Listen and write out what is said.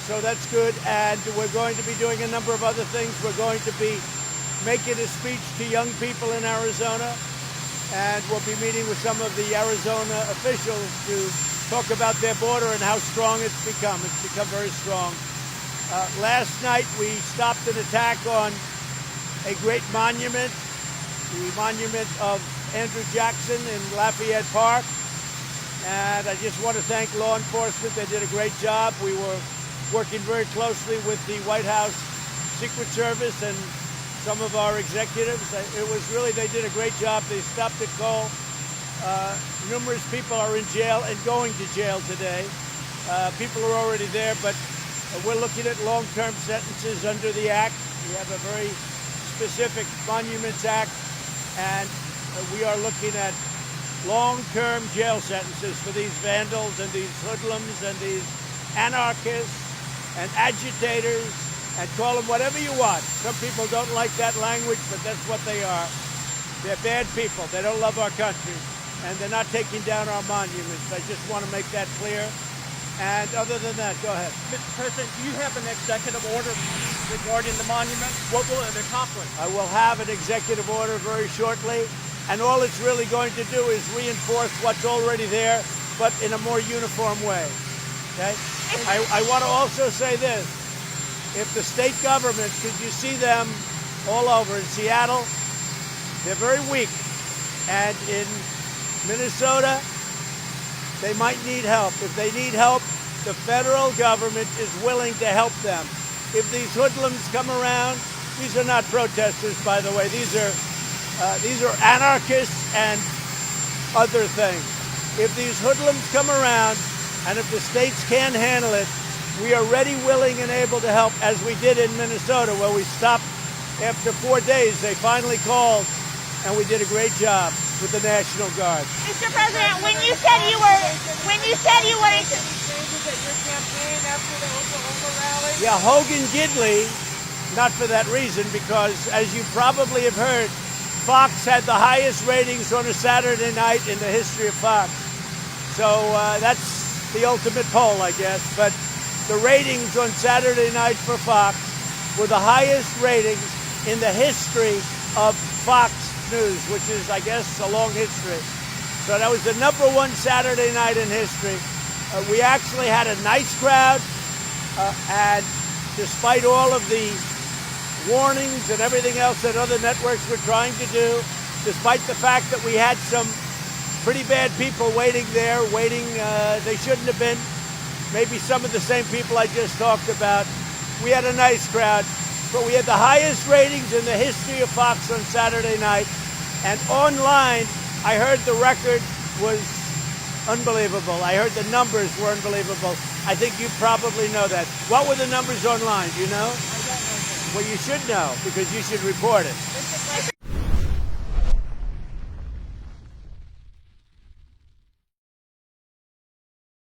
So that's good, and we're going to be doing a number of other things. We're going to be making a speech to young people in Arizona, and we'll be meeting with some of the Arizona officials to talk about their border and how strong it's become. It's become very strong. Last night we stopped an attack on a great monument, the monument of Andrew Jackson in Lafayette Park. And I just want to thank law enforcement. They did a great job. We were working very closely with the White House Secret Service and some of our executives. It was really, they did a great job. They stopped it cold. Numerous people are in jail and going to jail today. People are already there, but we're looking at long-term sentences under the Act. We have a very specific Monuments Act, and we are looking at long-term jail sentences for these vandals and these hoodlums and these anarchists and agitators, and call them whatever you want. Some people don't like that language, but that's what they are. They're bad people. They don't love our country, and they're not taking down our monuments. I just want to make that clear. And other than that, go ahead. Mr. President, do you have an executive order regarding the monument? What will it accomplish? I will have an executive order very shortly. And all it's really going to do is reinforce what's already there, but in a more uniform way. Okay? I want to also say this. If the state government, because you see them all over in Seattle, they're very weak. And in Minnesota, they might need help. If they need help, the federal government is willing to help them. If these hoodlums come around, these are not protesters, by the way. These are anarchists and other things. If these hoodlums come around, and if the states can't handle it, we are ready, willing, and able to help, as we did in Minnesota, where we stopped after 4 days. They finally called, and we did a great job with the National Guard. Mr. President, when you said you were Yeah, Hogan Gidley, not for that reason, because as you probably have heard, Fox had the highest ratings on a Saturday night in the history of Fox. So that's the ultimate poll, I guess. But the ratings on Saturday night for Fox were the highest ratings in the history of Fox News, which is, I guess, a long history. So that was the #1 Saturday night in history. We actually had a nice crowd, and despite all of the warnings and everything else that other networks were trying to do, despite the fact that we had some pretty bad people waiting there, they shouldn't have been, maybe some of the same people I just talked about. We had a nice crowd, but we had the highest ratings in the history of Fox on Saturday night, and online, I heard the record was unbelievable. I heard the numbers were unbelievable. I think you probably know that. What were the numbers online? Do you know? Well, you should know, because you should report it.